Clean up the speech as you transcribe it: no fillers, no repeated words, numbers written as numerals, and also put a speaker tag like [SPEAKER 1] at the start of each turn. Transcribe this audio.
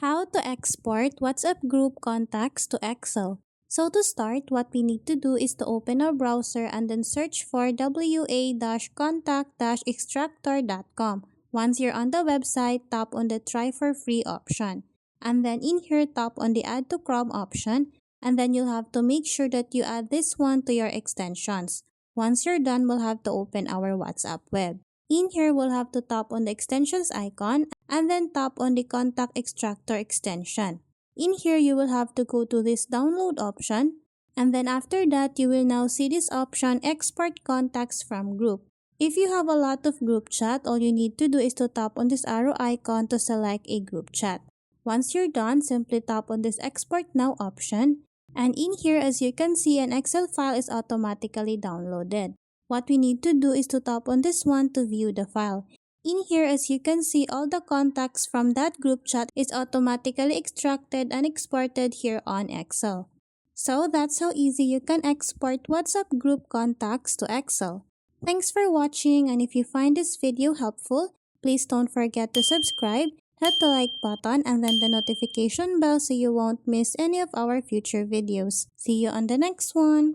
[SPEAKER 1] How to export WhatsApp group contacts to Excel. So to start, what we need to do is to open our browser and then search for wa-contact-extractor.com. Once you're on the website, tap on the try for free option. And then in here, tap on the add to Chrome option. And then you'll have to make sure that you add this one to your extensions. Once you're done, we'll have to open our WhatsApp web. In here, we'll have to tap on the extensions icon and then tap on the contact extractor extension. In here, you will have to go to this download option, and then after that, you will now see this option export contacts from group. If you have a lot of group chat, all you need to do is to tap on this arrow icon to select a group chat. Once you're done, simply tap on this export now option, and in here, as you can see, an Excel file is automatically downloaded. What we need to do is to tap on this one to view the file. In here, as you can see, all the contacts from that group chat is automatically extracted and exported here on Excel. So that's how easy you can export WhatsApp group contacts to Excel. Thanks for watching, and if you find this video helpful, please don't forget to subscribe, hit the like button, and then the notification bell so you won't miss any of our future videos. See you on the next one!